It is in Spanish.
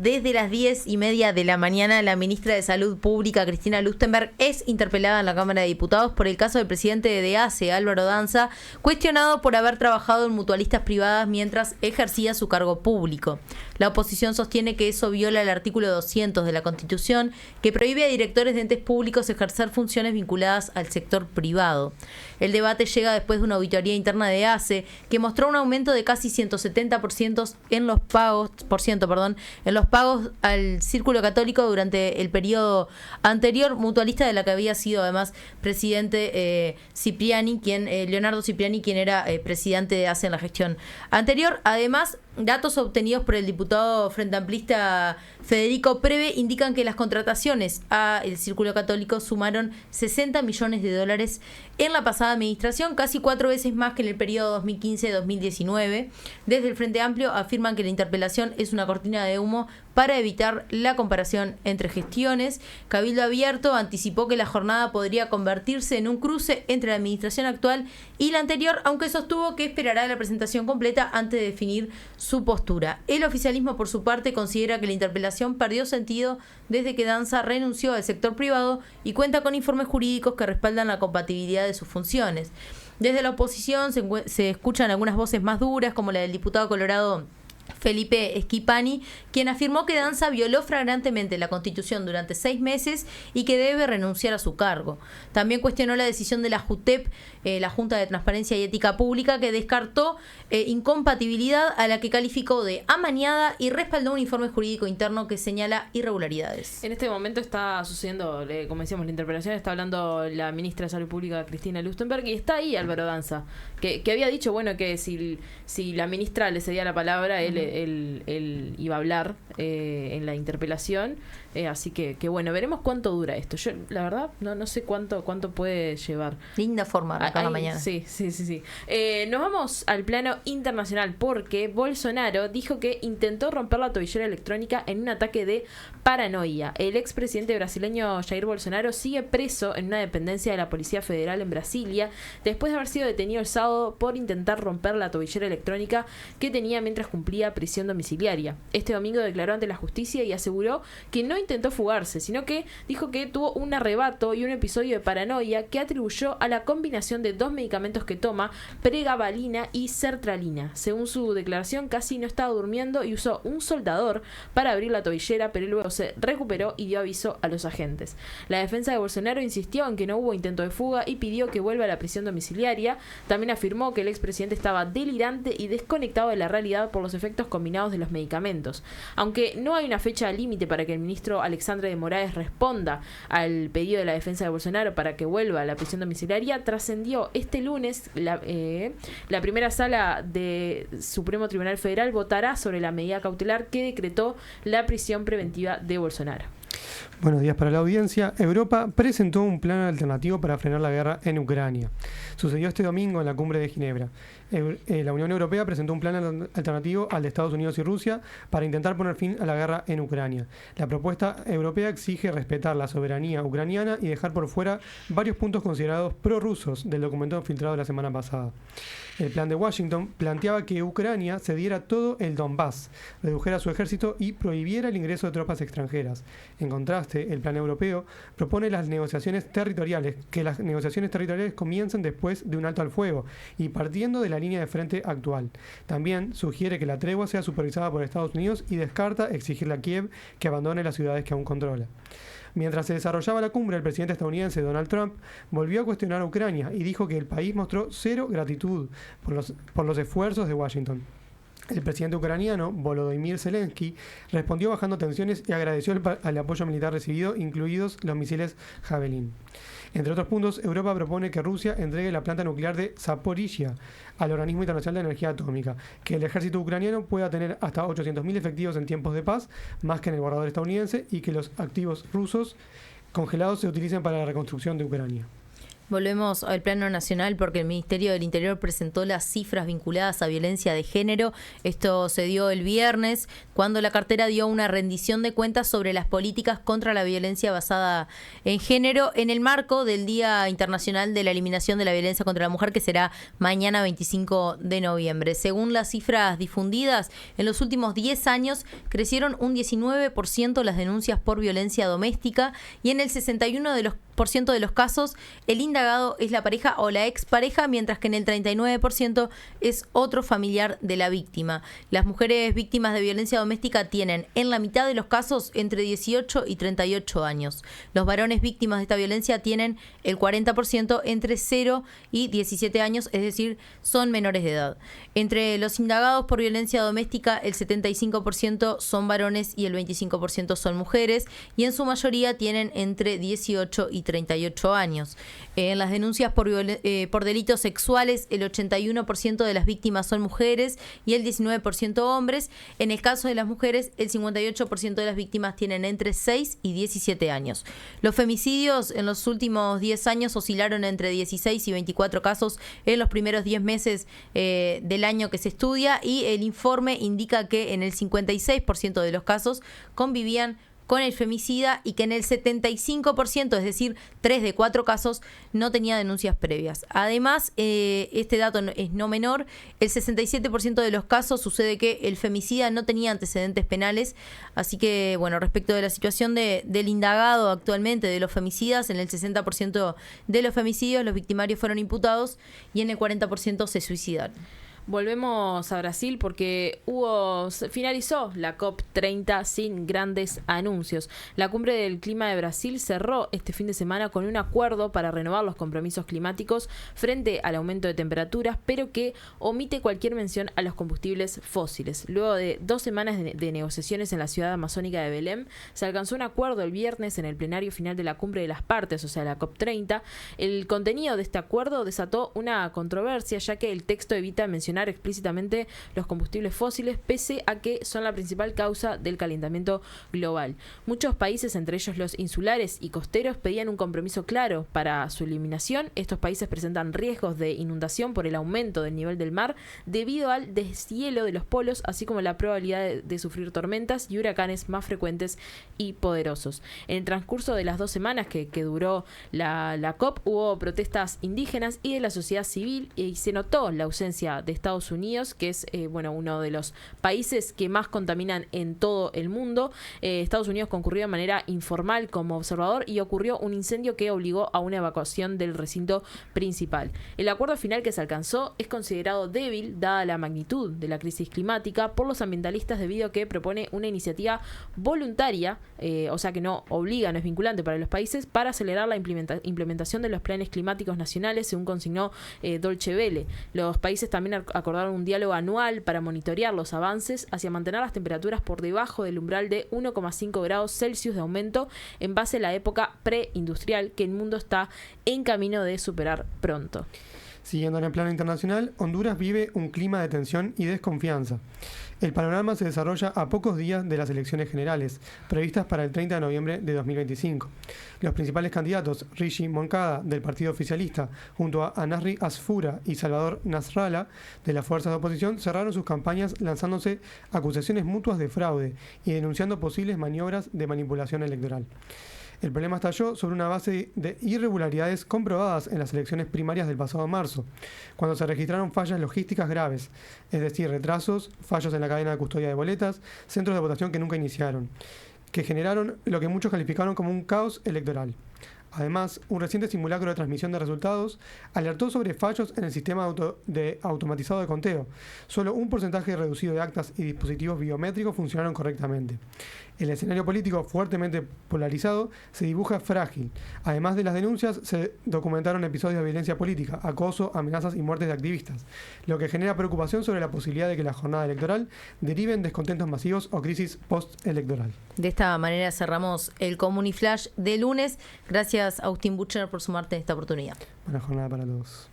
Desde las 10:30 de la mañana, la ministra de Salud Pública, Cristina Lustenberg, es interpelada en la Cámara de Diputados por el caso del presidente de DEACE, Álvaro Danza, cuestionado por haber trabajado en mutualistas privadas mientras ejercía su cargo público. La oposición sostiene que eso viola el artículo 200 de la Constitución, que prohíbe a directores de entes públicos ejercer funciones vinculadas al sector privado. El debate llega después de una auditoría interna de DEACE que mostró un aumento de casi 170% en los pagos al Círculo Católico durante el periodo anterior, mutualista de la que había sido además presidente Leonardo Cipriani, quien era presidente de DEACE en la gestión anterior. Además, datos obtenidos por el diputado frente amplista Federico Preve indican que las contrataciones al Círculo Católico sumaron $60 millones en la pasada administración, casi 4 veces más que en el periodo 2015-2019. Desde el Frente Amplio afirman que la interpelación es una cortina de humo para evitar la comparación entre gestiones. Cabildo Abierto anticipó que la jornada podría convertirse en un cruce entre la administración actual y la anterior, aunque sostuvo que esperará la presentación completa antes de definir su postura. El oficialismo, por su parte, considera que la interpelación perdió sentido desde que Danza renunció al sector privado y cuenta con informes jurídicos que respaldan la compatibilidad de sus funciones. Desde la oposición se escuchan algunas voces más duras, como la del diputado colorado Felipe Schipani, quien afirmó que Danza violó flagrantemente la Constitución durante 6 meses y que debe renunciar a su cargo. También cuestionó la decisión de la JUTEP, la Junta de Transparencia y Ética Pública, que descartó incompatibilidad a la que calificó de amañada y respaldó un informe jurídico interno que señala irregularidades. En este momento está sucediendo, como decíamos, la interpelación, está hablando la ministra de Salud Pública, Cristina Lustenberg, y está ahí Álvaro Danza, que había dicho, bueno, que si la ministra le cedía la palabra, él iba a hablar en la interpelación, así que bueno, veremos cuánto dura esto. Yo, la verdad, no sé cuánto puede llevar. Linda forma de arrancar la mañana. Sí. Nos vamos al plano internacional porque Bolsonaro dijo que intentó romper la tobillera electrónica en un ataque de paranoia. El expresidente brasileño Jair Bolsonaro sigue preso en una dependencia de la Policía Federal en Brasilia después de haber sido detenido el sábado por intentar romper la tobillera electrónica que tenía mientras cumplía prisión domiciliaria. Este domingo declaró ante la justicia y aseguró que no intentó fugarse, sino que dijo que tuvo un arrebato y un episodio de paranoia que atribuyó a la combinación de 2 medicamentos que toma, pregabalina y sertralina. Según su declaración, casi no estaba durmiendo y usó un soldador para abrir la tobillera, pero luego se recuperó y dio aviso a los agentes. La defensa de Bolsonaro insistió en que no hubo intento de fuga y pidió que vuelva a la prisión domiciliaria. También afirmó que el expresidente estaba delirante y desconectado de la realidad por los efectos combinados de los medicamentos. Aunque no hay una fecha límite para que el ministro Alexandre de Moraes responda al pedido de la defensa de Bolsonaro para que vuelva a la prisión domiciliaria, trascendió este lunes la primera sala de Supremo Tribunal Federal votará sobre la medida cautelar que decretó la prisión preventiva de Bolsonaro. Buenos días para la audiencia. Europa presentó un plan alternativo para frenar la guerra en Ucrania. Sucedió este domingo en la cumbre de Ginebra. La Unión Europea presentó un plan alternativo al de Estados Unidos y Rusia para intentar poner fin a la guerra en Ucrania. La propuesta europea exige respetar la soberanía ucraniana y dejar por fuera varios puntos considerados prorrusos del documento filtrado la semana pasada. El plan de Washington planteaba que Ucrania cediera todo el Donbass, redujera su ejército y prohibiera el ingreso de tropas extranjeras. En contraste, el plan europeo propone que las negociaciones territoriales comiencen después de un alto al fuego y partiendo de la línea de frente actual. También sugiere que la tregua sea supervisada por Estados Unidos y descarta exigirle a Kiev que abandone las ciudades que aún controla. Mientras se desarrollaba la cumbre, el presidente estadounidense Donald Trump volvió a cuestionar a Ucrania y dijo que el país mostró cero gratitud por los esfuerzos de Washington. El presidente ucraniano, Volodymyr Zelensky, respondió bajando tensiones y agradeció el apoyo militar recibido, incluidos los misiles Javelin. Entre otros puntos, Europa propone que Rusia entregue la planta nuclear de Zaporizhia al Organismo Internacional de Energía Atómica, que el ejército ucraniano pueda tener hasta 800.000 efectivos en tiempos de paz, más que en el borrador estadounidense, y que los activos rusos congelados se utilicen para la reconstrucción de Ucrania. Volvemos al plano nacional porque el Ministerio del Interior presentó las cifras vinculadas a violencia de género. Esto se dio el viernes cuando la cartera dio una rendición de cuentas sobre las políticas contra la violencia basada en género en el marco del Día Internacional de la Eliminación de la Violencia contra la Mujer, que será mañana 25 de noviembre. Según las cifras difundidas, en los últimos 10 años crecieron un 19% las denuncias por violencia doméstica y en el 61% de los casos el indagado es la pareja o la expareja, mientras que en el 39% es otro familiar de la víctima. Las mujeres víctimas de violencia doméstica tienen en la mitad de los casos entre 18 y 38 años. Los varones víctimas de esta violencia tienen el 40% entre 0 y 17 años, es decir, son menores de edad. Entre los indagados por violencia doméstica, el 75% son varones y el 25% son mujeres, y en su mayoría tienen entre 18 y 38 años. En las denuncias por delitos sexuales, el 81% de las víctimas son mujeres y el 19% hombres. En el caso de las mujeres, el 58% de las víctimas tienen entre 6 y 17 años. Los femicidios en los últimos 10 años oscilaron entre 16 y 24 casos en los primeros 10 meses del año que se estudia, y el informe indica que en el 56% de los casos convivían con el femicida y que en el 75%, es decir, 3 de 4 casos, no tenía denuncias previas. Además, este dato es no menor, el 67% de los casos sucede que el femicida no tenía antecedentes penales, así que, bueno, respecto de la situación del indagado actualmente de los femicidas, en el 60% de los femicidios los victimarios fueron imputados y en el 40% se suicidaron. Volvemos a Brasil porque finalizó la COP30 sin grandes anuncios. La cumbre del clima de Brasil cerró este fin de semana con un acuerdo para renovar los compromisos climáticos frente al aumento de temperaturas, pero que omite cualquier mención a los combustibles fósiles. Luego de 2 semanas de negociaciones en la ciudad amazónica de Belém, se alcanzó un acuerdo el viernes en el plenario final de la cumbre de las partes, o sea, la COP30. El contenido de este acuerdo desató una controversia, ya que el texto evita mencionar explícitamente los combustibles fósiles, pese a que son la principal causa del calentamiento global. Muchos países, entre ellos los insulares y costeros, pedían un compromiso claro para su eliminación. Estos países presentan riesgos de inundación por el aumento del nivel del mar debido al deshielo de los polos, así como la probabilidad de sufrir tormentas y huracanes más frecuentes y poderosos. En el transcurso de las 2 semanas que duró la COP, hubo protestas indígenas y de la sociedad civil, y se notó la ausencia de Estados Unidos, que es uno de los países que más contaminan en todo el mundo. Estados Unidos concurrió de manera informal como observador y ocurrió un incendio que obligó a una evacuación del recinto principal. El acuerdo final que se alcanzó es considerado débil dada la magnitud de la crisis climática por los ambientalistas, debido a que propone una iniciativa voluntaria, o sea que no obliga, no es vinculante para los países, para acelerar la implementación de los planes climáticos nacionales, según consignó Deutsche Welle. Los países también acordaron un diálogo anual para monitorear los avances hacia mantener las temperaturas por debajo del umbral de 1,5 grados Celsius de aumento en base a la época preindustrial, que el mundo está en camino de superar pronto. Siguiendo en el plano internacional, Honduras vive un clima de tensión y desconfianza. El panorama se desarrolla a pocos días de las elecciones generales, previstas para el 30 de noviembre de 2025. Los principales candidatos, Rishi Moncada, del partido oficialista, junto a Nasri Asfura y Salvador Nasrallah, de las fuerzas de oposición, cerraron sus campañas lanzándose acusaciones mutuas de fraude y denunciando posibles maniobras de manipulación electoral. El problema estalló sobre una base de irregularidades comprobadas en las elecciones primarias del pasado marzo, cuando se registraron fallas logísticas graves, es decir, retrasos, fallos en la cadena de custodia de boletas, centros de votación que nunca iniciaron, que generaron lo que muchos calificaron como un caos electoral. Además, un reciente simulacro de transmisión de resultados alertó sobre fallos en el sistema automatizado de conteo. Solo un porcentaje reducido de actas y dispositivos biométricos funcionaron correctamente. El escenario político, fuertemente polarizado, se dibuja frágil. Además de las denuncias, se documentaron episodios de violencia política, acoso, amenazas y muertes de activistas, lo que genera preocupación sobre la posibilidad de que la jornada electoral derive en descontentos masivos o crisis postelectoral. De esta manera cerramos el Comuniflash de lunes. Gracias, Agustín Buchner, por sumarte en esta oportunidad. Buena jornada para todos.